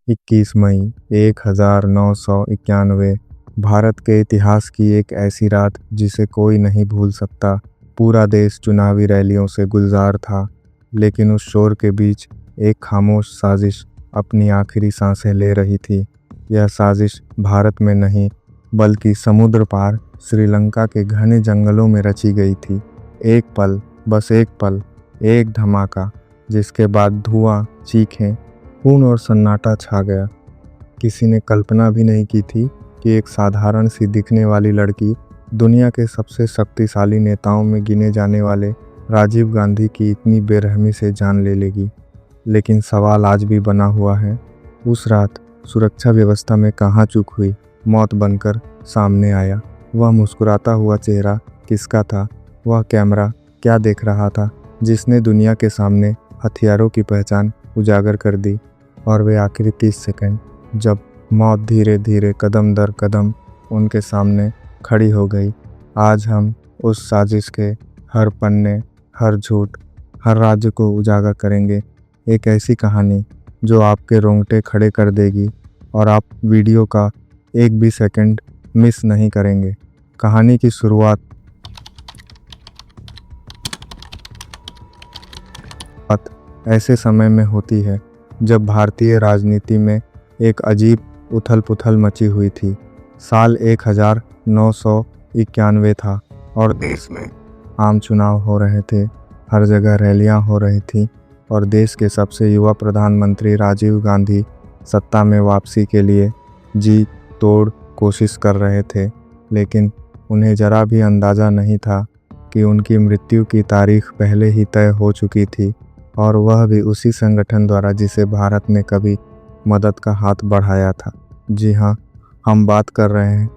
21 मई 1991 भारत के इतिहास की एक ऐसी रात जिसे कोई नहीं भूल सकता। पूरा देश चुनावी रैलियों से गुलजार था, लेकिन उस शोर के बीच एक खामोश साजिश अपनी आखिरी सांसें ले रही थी। यह साजिश भारत में नहीं, बल्कि समुद्र पार श्रीलंका के घने जंगलों में रची गई थी। एक पल, बस एक पल, एक धमाका, जिसके बाद धुआं, चीखें, खून और सन्नाटा छा गया। किसी ने कल्पना भी नहीं की थी कि एक साधारण सी दिखने वाली लड़की दुनिया के सबसे शक्तिशाली नेताओं में गिने जाने वाले राजीव गांधी की इतनी बेरहमी से जान ले लेगी। लेकिन सवाल आज भी बना हुआ है, उस रात सुरक्षा व्यवस्था में कहाँ चूक हुई? मौत बनकर सामने आया। वह मुस्कुराता हुआ चेहरा किसका था? वह कैमरा क्या देख रहा था जिसने दुनिया के सामने हथियारों की पहचान उजागर कर दी? और वे आखिरी 30 सेकंड, जब मौत धीरे धीरे कदम दर कदम उनके सामने खड़ी हो गई। आज हम उस साजिश के हर पन्ने, हर झूठ, हर राज्य को उजागर करेंगे। एक ऐसी कहानी जो आपके रोंगटे खड़े कर देगी और आप वीडियो का एक भी सेकंड मिस नहीं करेंगे। कहानी की शुरुआत ऐसे समय में होती है जब भारतीय राजनीति में एक अजीब उथल पुथल मची हुई थी। साल 1991 था और देश में आम चुनाव हो रहे थे। हर जगह रैलियां हो रही थी और देश के सबसे युवा प्रधानमंत्री राजीव गांधी सत्ता में वापसी के लिए जी तोड़ कोशिश कर रहे थे। लेकिन उन्हें जरा भी अंदाज़ा नहीं था कि उनकी मृत्यु की तारीख पहले ही तय हो चुकी थी, और वह भी उसी संगठन द्वारा जिसे भारत ने कभी मदद का हाथ बढ़ाया था। जी हाँ, हम बात कर रहे हैं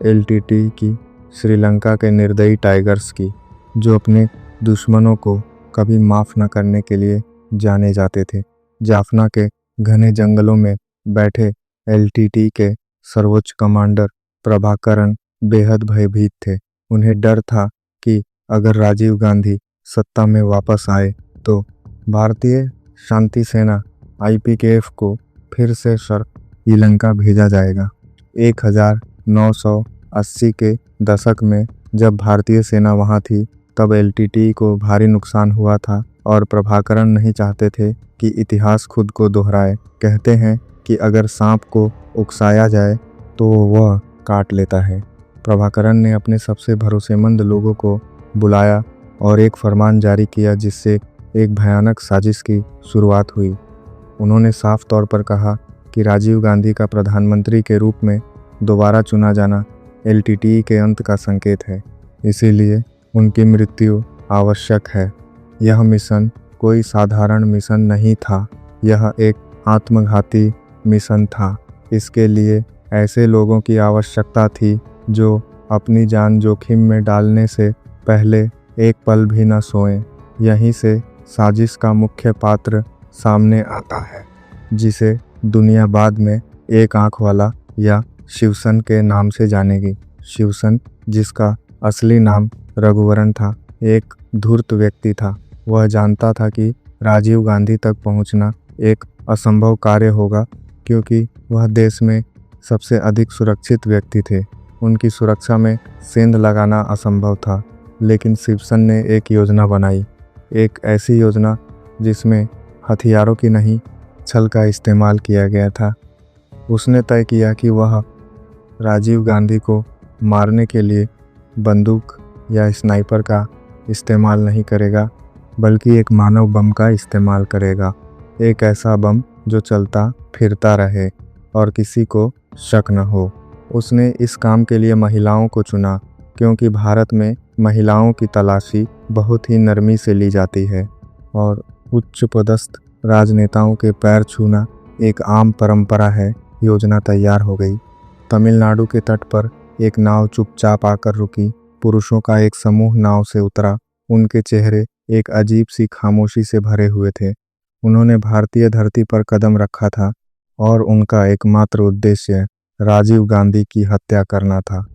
एलटीटी की, श्रीलंका के निर्दयी टाइगर्स की, जो अपने दुश्मनों को कभी माफ़ न करने के लिए जाने जाते थे। जाफना के घने जंगलों में बैठे एलटीटी के सर्वोच्च कमांडर प्रभाकरण बेहद भयभीत थे। उन्हें डर था कि अगर राजीव गांधी सत्ता में वापस आए तो भारतीय शांति सेना आईपीकेएफ को फिर से श्रीलंका भेजा जाएगा। 1980 के दशक में जब भारतीय सेना वहां थी, तब एलटीटी को भारी नुकसान हुआ था और प्रभाकरण नहीं चाहते थे कि इतिहास खुद को दोहराए। कहते हैं कि अगर सांप को उकसाया जाए तो वह काट लेता है। प्रभाकरण ने अपने सबसे भरोसेमंद लोगों को बुलाया और एक फरमान जारी किया जिससे एक भयानक साजिश की शुरुआत हुई। उन्होंने साफ तौर पर कहा कि राजीव गांधी का प्रधानमंत्री के रूप में दोबारा चुना जाना एलटीटी के अंत का संकेत है, इसीलिए उनकी मृत्यु आवश्यक है। यह मिशन कोई साधारण मिशन नहीं था, यह एक आत्मघाती मिशन था। इसके लिए ऐसे लोगों की आवश्यकता थी जो अपनी जान जोखिम में डालने से पहले एक पल भी न सोएं। यहीं से साजिश का मुख्य पात्र सामने आता है, जिसे दुनिया बाद में एक आंख वाला या शिवसन के नाम से जानेगी। शिवसन, जिसका असली नाम रघुवरन था, एक धूर्त व्यक्ति था। वह जानता था कि राजीव गांधी तक पहुंचना एक असंभव कार्य होगा, क्योंकि वह देश में सबसे अधिक सुरक्षित व्यक्ति थे। उनकी सुरक्षा में सेंध लगाना असंभव था। लेकिन शिवसन ने एक योजना बनाई, एक ऐसी योजना जिसमें हथियारों की नहीं, छल का इस्तेमाल किया गया था। उसने तय किया कि वह राजीव गांधी को मारने के लिए बंदूक या स्नाइपर का इस्तेमाल नहीं करेगा, बल्कि एक मानव बम का इस्तेमाल करेगा। एक ऐसा बम जो चलता फिरता रहे और किसी को शक न हो। उसने इस काम के लिए महिलाओं को चुना, क्योंकि भारत में महिलाओं की तलाशी बहुत ही नरमी से ली जाती है और उच्च पदस्थ राजनेताओं के पैर छूना एक आम परंपरा है। योजना तैयार हो गई। तमिलनाडु के तट पर एक नाव चुपचाप आकर रुकी। पुरुषों का एक समूह नाव से उतरा। उनके चेहरे एक अजीब सी खामोशी से भरे हुए थे। उन्होंने भारतीय धरती पर कदम रखा था और उनका एकमात्र उद्देश्य राजीव गांधी की हत्या करना था।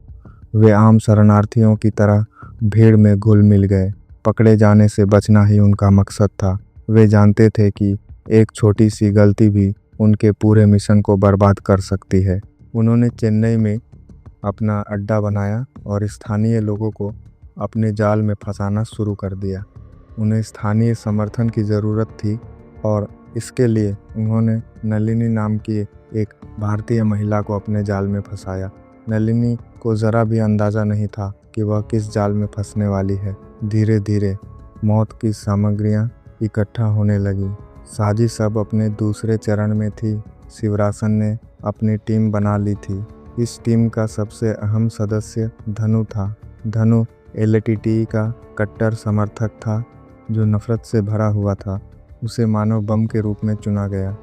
वे आम शरणार्थियों की तरह भीड़ में घुल मिल गए। पकड़े जाने से बचना ही उनका मकसद था। वे जानते थे कि एक छोटी सी गलती भी उनके पूरे मिशन को बर्बाद कर सकती है। उन्होंने चेन्नई में अपना अड्डा बनाया और स्थानीय लोगों को अपने जाल में फंसाना शुरू कर दिया। उन्हें स्थानीय समर्थन की ज़रूरत थी और इसके लिए उन्होंने नलिनी नाम की एक भारतीय महिला को अपने जाल में फंसाया। नलिनी को ज़रा भी अंदाज़ा नहीं था कि वह किस जाल में फंसने वाली है। धीरे धीरे मौत की सामग्रियां इकट्ठा होने लगी। साजिश अब अपने दूसरे चरण में थी। शिवरासन ने अपनी टीम बना ली थी। इस टीम का सबसे अहम सदस्य धनु था। धनु एलटीटीई का कट्टर समर्थक था जो नफरत से भरा हुआ था। उसे मानव बम के रूप में चुना गया।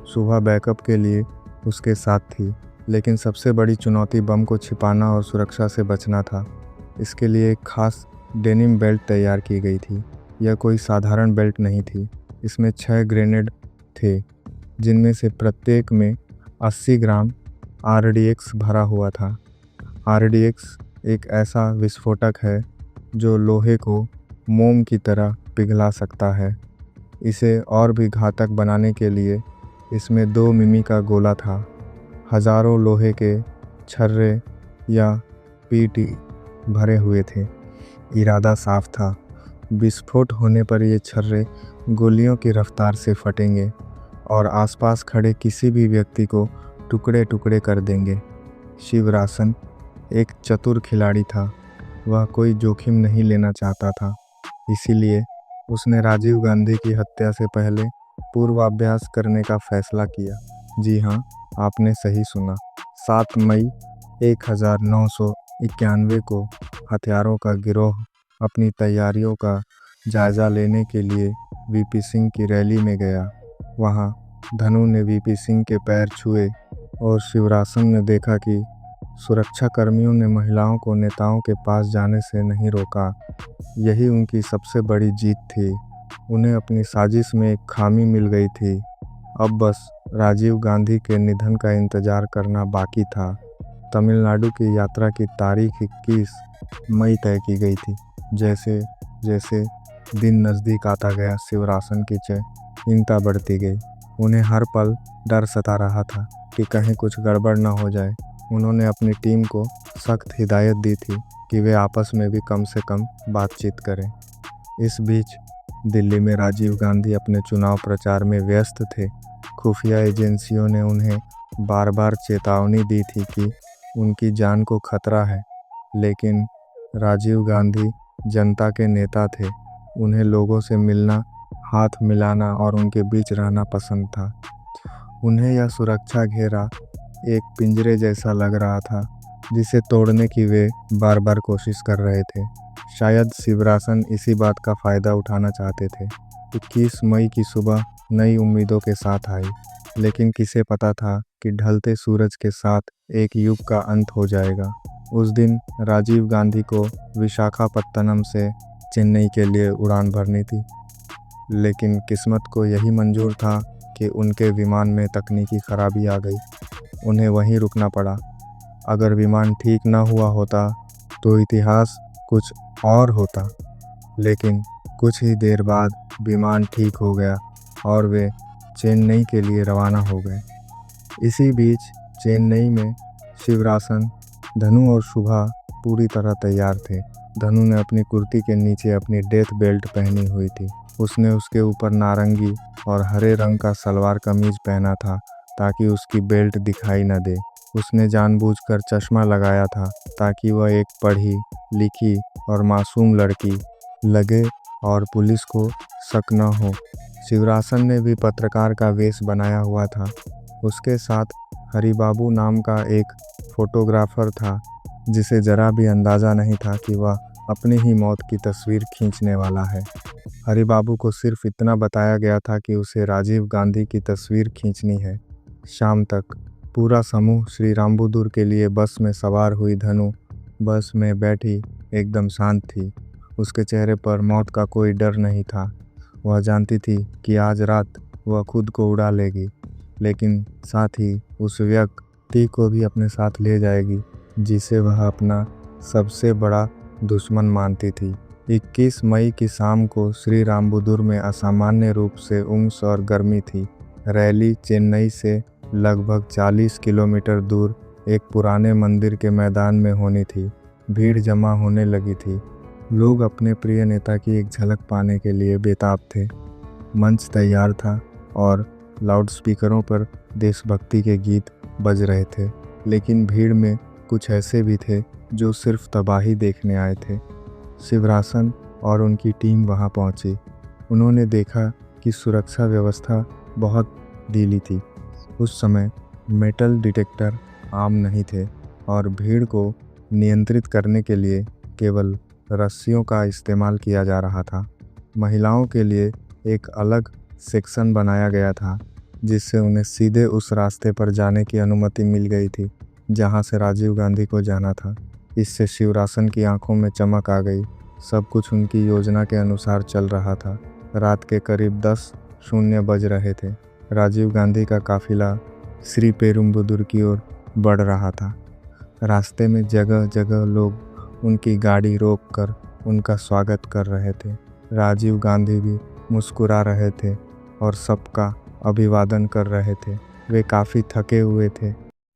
सुबह बैकअप के लिए उसके साथ थी, लेकिन सबसे बड़ी चुनौती बम को छिपाना और सुरक्षा से बचना था। इसके लिए एक खास डेनिम बेल्ट तैयार की गई थी। यह कोई साधारण बेल्ट नहीं थी। इसमें 6 ग्रेनेड थे, जिनमें से प्रत्येक में 80 ग्राम RDX भरा हुआ था। RDX एक ऐसा विस्फोटक है जो लोहे को मोम की तरह पिघला सकता है। इसे और भी घातक बनाने के लिए इसमें 2 मिमी का गोला था। हजारों लोहे के छर्रे या पीटी भरे हुए थे। इरादा साफ था, विस्फोट होने पर ये छर्रे गोलियों की रफ्तार से फटेंगे और आसपास खड़े किसी भी व्यक्ति को टुकड़े टुकड़े कर देंगे। शिवरासन एक चतुर खिलाड़ी था। वह कोई जोखिम नहीं लेना चाहता था। इसीलिए उसने राजीव गांधी की हत्या से पहले पूर्वाभ्यास करने का फैसला किया। जी हाँ, आपने सही सुना। 7 मई 1991 को हथियारों का गिरोह अपनी तैयारियों का जायजा लेने के लिए वीपी सिंह की रैली में गया। वहाँ धनु ने वीपी सिंह के पैर छुए और शिवरासन ने देखा कि सुरक्षा कर्मियों ने महिलाओं को नेताओं के पास जाने से नहीं रोका। यही उनकी सबसे बड़ी जीत थी। उन्हें अपनी साजिश में एक खामी मिल गई थी। अब बस राजीव गांधी के निधन का इंतजार करना बाकी था। तमिलनाडु की यात्रा की तारीख 21 मई तय की गई थी। जैसे जैसे दिन नज़दीक आता गया, शिवरासन की चिंता बढ़ती गई। उन्हें हर पल डर सता रहा था कि कहीं कुछ गड़बड़ न हो जाए। उन्होंने अपनी टीम को सख्त हिदायत दी थी कि वे आपस में भी कम से कम बातचीत करें। इस बीच दिल्ली में राजीव गांधी अपने चुनाव प्रचार में व्यस्त थे। खुफिया एजेंसियों ने उन्हें बार बार चेतावनी दी थी कि उनकी जान को खतरा है, लेकिन राजीव गांधी जनता के नेता थे। उन्हें लोगों से मिलना, हाथ मिलाना और उनके बीच रहना पसंद था। उन्हें यह सुरक्षा घेरा एक पिंजरे जैसा लग रहा था, जिसे तोड़ने की वे बार बार कोशिश कर रहे थे। शायद शिवरासन इसी बात का फ़ायदा उठाना चाहते थे। 21 मई की सुबह नई उम्मीदों के साथ आई, लेकिन किसे पता था कि ढलते सूरज के साथ एक युग का अंत हो जाएगा। उस दिन राजीव गांधी को विशाखापत्तनम से चेन्नई के लिए उड़ान भरनी थी, लेकिन किस्मत को यही मंजूर था कि उनके विमान में तकनीकी खराबी आ गई। उन्हें वहीं रुकना पड़ा। अगर विमान ठीक न हुआ होता तो इतिहास कुछ और होता, लेकिन कुछ ही देर बाद विमान ठीक हो गया और वे चेन्नई के लिए रवाना हो गए। इसी बीच चेन्नई में शिवरासन, धनु और शुभा पूरी तरह तैयार थे। धनु ने अपनी कुर्ती के नीचे अपनी डेथ बेल्ट पहनी हुई थी। उसने उसके ऊपर नारंगी और हरे रंग का सलवार कमीज पहना था ताकि उसकी बेल्ट दिखाई न दे। उसने जानबूझकर चश्मा लगाया था ताकि वह एक पढ़ी लिखी और मासूम लड़की लगे और पुलिस को शक न हो। शिवरासन ने भी पत्रकार का वेश बनाया हुआ था। उसके साथ हरिबाबू नाम का एक फोटोग्राफर था, जिसे जरा भी अंदाज़ा नहीं था कि वह अपनी ही मौत की तस्वीर खींचने वाला है। हरिबाबू को सिर्फ इतना बताया गया था कि उसे राजीव गांधी की तस्वीर खींचनी है। शाम तक पूरा समूह श्री रामबुदुर के लिए बस में सवार हुई। धनु बस में बैठी एकदम शांत थी। उसके चेहरे पर मौत का कोई डर नहीं था। वह जानती थी कि आज रात वह खुद को उड़ा लेगी, लेकिन साथ ही उस व्यक्ति को भी अपने साथ ले जाएगी जिसे वह अपना सबसे बड़ा दुश्मन मानती थी। 21 मई की शाम को श्री रामबुदुर में असामान्य रूप से उमस और गर्मी थी। रैली चेन्नई से लगभग 40 किलोमीटर दूर एक पुराने मंदिर के मैदान में होनी थी। भीड़ जमा होने लगी थी। लोग अपने प्रिय नेता की एक झलक पाने के लिए बेताब थे। मंच तैयार था और लाउडस्पीकरों पर देशभक्ति के गीत बज रहे थे। लेकिन भीड़ में कुछ ऐसे भी थे जो सिर्फ तबाही देखने आए थे। शिवरासन और उनकी टीम वहां पहुंची। उन्होंने देखा कि सुरक्षा व्यवस्था बहुत ढीली थी। उस समय मेटल डिटेक्टर आम नहीं थे और भीड़ को नियंत्रित करने के लिए केवल रस्सियों का इस्तेमाल किया जा रहा था। महिलाओं के लिए एक अलग सेक्शन बनाया गया था, जिससे उन्हें सीधे उस रास्ते पर जाने की अनुमति मिल गई थी जहां से राजीव गांधी को जाना था। इससे शिवरासन की आंखों में चमक आ गई। सब कुछ उनकी योजना के अनुसार चल रहा था। रात के करीब 10:00 बज रहे थे। राजीव गांधी का काफिला श्री पेरुम्बुदुर की ओर बढ़ रहा था। रास्ते में जगह जगह लोग उनकी गाड़ी रोककर उनका स्वागत कर रहे थे। राजीव गांधी भी मुस्कुरा रहे थे और सबका अभिवादन कर रहे थे। वे काफ़ी थके हुए थे,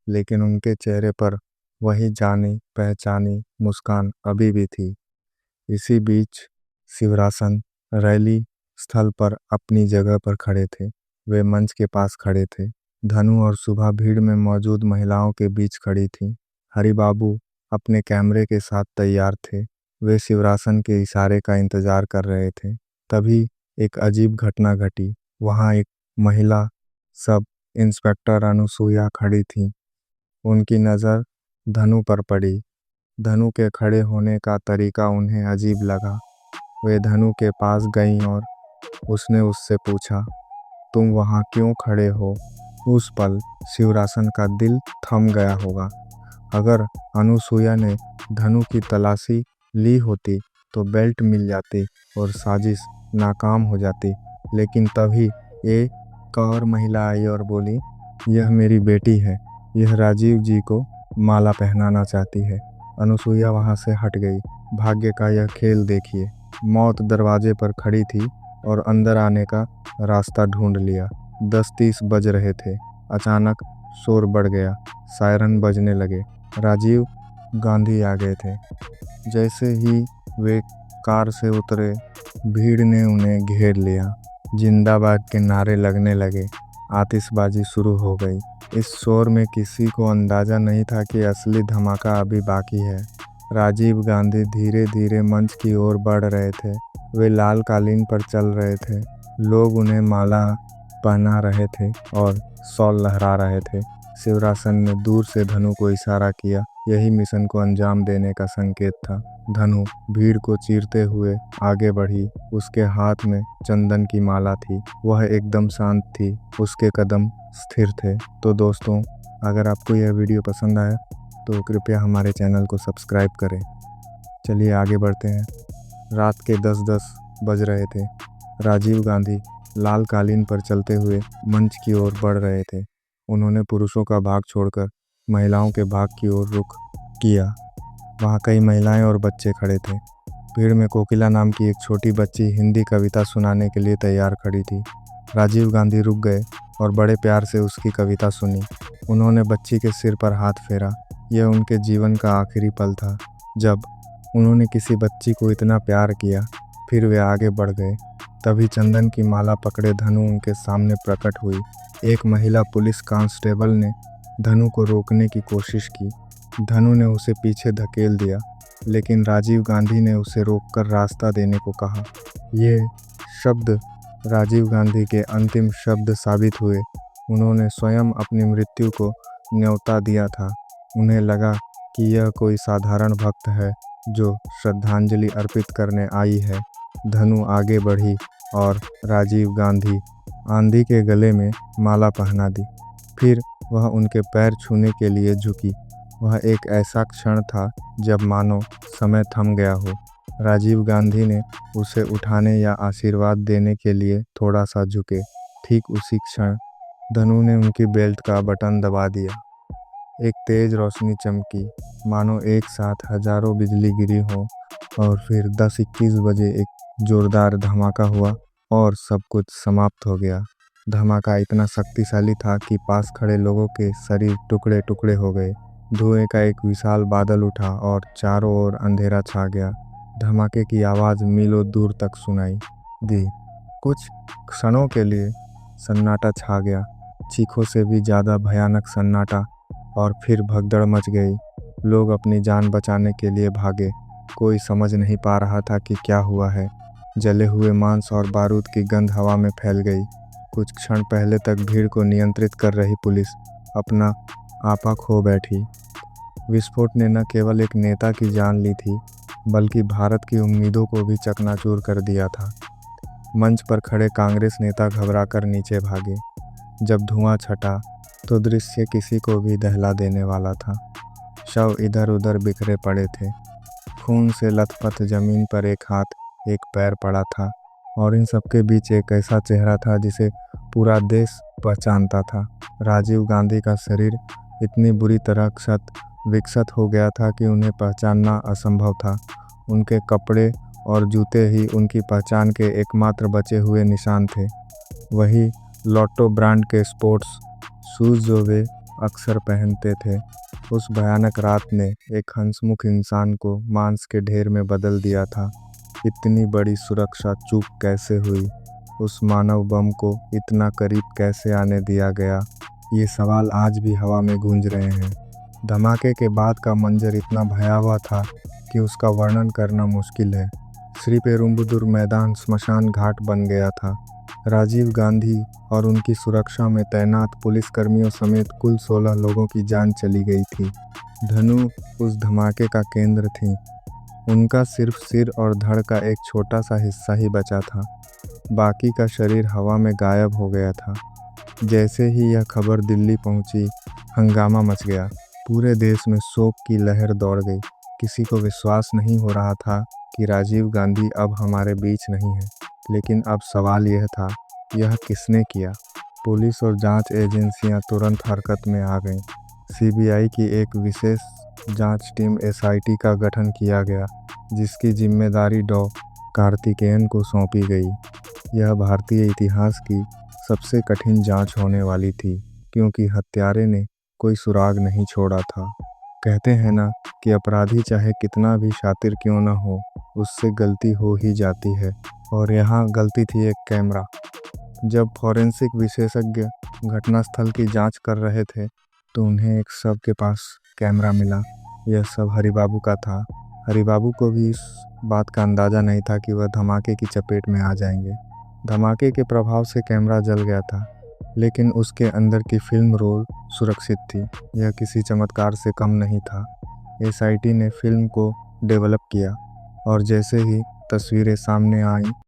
लेकिन उनके चेहरे पर वही जानी पहचानी मुस्कान अभी भी थी। इसी बीच शिवरासन रैली स्थल पर अपनी जगह पर खड़े थे। वे मंच के पास खड़े थे। धनु और सुबह भीड़ में मौजूद महिलाओं के बीच खड़ी थीं। हरिबाबू अपने कैमरे के साथ तैयार थे। वे शिवरासन के इशारे का इंतजार कर रहे थे। तभी एक अजीब घटना घटी। वहां एक महिला सब इंस्पेक्टर अनुसुईया खड़ी थी। उनकी नज़र धनु पर पड़ी। धनु के खड़े होने का तरीका उन्हें अजीब लगा। वे धनु के पास गईं और उसने उससे पूछा, तुम वहाँ क्यों खड़े हो? उस पल शिवरासन का दिल थम गया होगा। अगर अनुसुईया ने धनु की तलाशी ली होती तो बेल्ट मिल जाती और साजिश नाकाम हो जाती। लेकिन तभी एक और महिला आई और बोली, यह मेरी बेटी है। यह राजीव जी को माला पहनाना चाहती है। अनुसुईया वहां से हट गई। भाग्य का यह खेल देखिए। मौत दरवाजे पर खड़ी थी और अंदर आने का रास्ता ढूंढ लिया। 10:30 बज रहे थे। अचानक शोर बढ़ गया। सायरन बजने लगे। राजीव गांधी आ गए थे। जैसे ही वे कार से उतरे, भीड़ ने उन्हें घेर लिया। जिंदाबाद के नारे लगने लगे। आतिशबाजी शुरू हो गई। इस शोर में किसी को अंदाजा नहीं था कि असली धमाका अभी बाकी है। राजीव गांधी धीरे धीरे मंच की ओर बढ़ रहे थे। वे लाल कालीन पर चल रहे थे। लोग उन्हें माला पहना रहे थे और शॉल लहरा रहे थे। शिवरासन ने दूर से धनु को इशारा किया। यही मिशन को अंजाम देने का संकेत था। धनु भीड़ को चीरते हुए आगे बढ़ी। उसके हाथ में चंदन की माला थी। वह एकदम शांत थी। उसके कदम स्थिर थे। तो दोस्तों, अगर आपको यह वीडियो पसंद आया तो कृपया हमारे चैनल को सब्सक्राइब करें। चलिए आगे बढ़ते हैं। रात के 10:10 बज रहे थे। राजीव गांधी लाल कालीन पर चलते हुए मंच की ओर बढ़ रहे थे। उन्होंने पुरुषों का भाग छोड़कर महिलाओं के भाग की ओर रुख किया। वहाँ कई महिलाएं और बच्चे खड़े थे। भीड़ में कोकिला नाम की एक छोटी बच्ची हिंदी कविता सुनाने के लिए तैयार खड़ी थी। राजीव गांधी रुक गए और बड़े प्यार से उसकी कविता सुनी। उन्होंने बच्ची के सिर पर हाथ फेरा। यह उनके जीवन का आखिरी पल था जब उन्होंने किसी बच्ची को इतना प्यार किया। फिर वे आगे बढ़ गए। तभी चंदन की माला पकड़े धनु उनके सामने प्रकट हुई। एक महिला पुलिस कांस्टेबल ने धनु को रोकने की कोशिश की। धनु ने उसे पीछे धकेल दिया, लेकिन राजीव गांधी ने उसे रोककर रास्ता देने को कहा। ये शब्द राजीव गांधी के अंतिम शब्द साबित हुए। उन्होंने स्वयं अपनी मृत्यु को न्योता दिया था। उन्हें लगा कि यह कोई साधारण भक्त है जो श्रद्धांजलि अर्पित करने आई है। धनु आगे बढ़ी और राजीव गांधी आंधी के गले में माला पहना दी। फिर वह उनके पैर छूने के लिए झुकी। वह एक ऐसा क्षण था जब मानो समय थम गया हो। राजीव गांधी ने उसे उठाने या आशीर्वाद देने के लिए थोड़ा सा झुके। ठीक उसी क्षण धनु ने उनकी बेल्ट का बटन दबा दिया। एक तेज रोशनी चमकी, मानो एक साथ हजारों बिजली गिरी हो। और फिर 10:21 बजे एक जोरदार धमाका हुआ और सब कुछ समाप्त हो गया। धमाका इतना शक्तिशाली था कि पास खड़े लोगों के शरीर टुकड़े टुकड़े हो गए। धुएं का एक विशाल बादल उठा और चारों ओर अंधेरा छा गया। धमाके की आवाज़ मीलों दूर तक सुनाई दी। कुछ क्षणों के लिए सन्नाटा छा गया, चीखों से भी ज़्यादा भयानक सन्नाटा, और फिर भगदड़ मच गई। लोग अपनी जान बचाने के लिए भागे। कोई समझ नहीं पा रहा था कि क्या हुआ है। जले हुए मांस और बारूद की गंध हवा में फैल गई। कुछ क्षण पहले तक भीड़ को नियंत्रित कर रही पुलिस अपना आपा खो बैठी। विस्फोट ने न केवल एक नेता की जान ली थी, बल्कि भारत की उम्मीदों को भी चकनाचूर कर दिया था। मंच पर खड़े कांग्रेस नेता घबराकर नीचे भागे। जब धुआं छटा तो दृश्य किसी को भी दहला देने वाला था। शव इधर उधर बिखरे पड़े थे। खून से लथपथ जमीन पर एक हाथ, एक पैर पड़ा था, और इन सबके बीच एक ऐसा चेहरा था जिसे पूरा देश पहचानता था। राजीव गांधी का शरीर इतनी बुरी तरह क्षत विक्षत हो गया था कि उन्हें पहचानना असंभव था। उनके कपड़े और जूते ही उनकी पहचान के एकमात्र बचे हुए निशान थे। वही लॉटो ब्रांड के स्पोर्ट्स शूज़ जो वे अक्सर पहनते थे। उस भयानक रात ने एक हंसमुख इंसान को मांस के ढेर में बदल दिया था। इतनी बड़ी सुरक्षा चूक कैसे हुई? उस मानव बम को इतना करीब कैसे आने दिया गया? ये सवाल आज भी हवा में गूंज रहे हैं। धमाके के बाद का मंजर इतना भयावह था कि उसका वर्णन करना मुश्किल है। श्री पेरुम्बदूर मैदान स्मशान घाट बन गया था। राजीव गांधी और उनकी सुरक्षा में तैनात पुलिसकर्मियों समेत कुल 16 लोगों की जान चली गई थी। धनु उस धमाके का केंद्र थी। उनका सिर्फ सिर और धड़ का एक छोटा सा हिस्सा ही बचा था। बाकी का शरीर हवा में गायब हो गया था। जैसे ही यह खबर दिल्ली पहुंची, हंगामा मच गया। पूरे देश में शोक की लहर दौड़ गई। किसी को विश्वास नहीं हो रहा था कि राजीव गांधी अब हमारे बीच नहीं है। लेकिन अब सवाल यह था, यह किसने किया? पुलिस और जांच एजेंसियां तुरंत हरकत में आ गईं। सीबीआई की एक विशेष जांच टीम SIT का गठन किया गया, जिसकी जिम्मेदारी डॉ. कार्तिकेयन को सौंपी गई। यह भारतीय इतिहास की सबसे कठिन जांच होने वाली थी, क्योंकि हत्यारे ने कोई सुराग नहीं छोड़ा था। कहते हैं ना कि अपराधी चाहे कितना भी शातिर क्यों न हो, उससे गलती हो ही जाती है। और यहाँ गलती थी एक कैमरा। जब फॉरेंसिक विशेषज्ञ घटनास्थल की जांच कर रहे थे, तो उन्हें एक शव के पास कैमरा मिला। यह शव हरिबाबू का था। हरिबाबू को भी इस बात का अंदाज़ा नहीं था कि वह धमाके की चपेट में आ जाएंगे। धमाके के प्रभाव से कैमरा जल गया था, लेकिन उसके अंदर की फिल्म रोल सुरक्षित थी। यह किसी चमत्कार से कम नहीं था। SIT ने फिल्म को डेवलप किया, और जैसे ही तस्वीरें सामने आईं,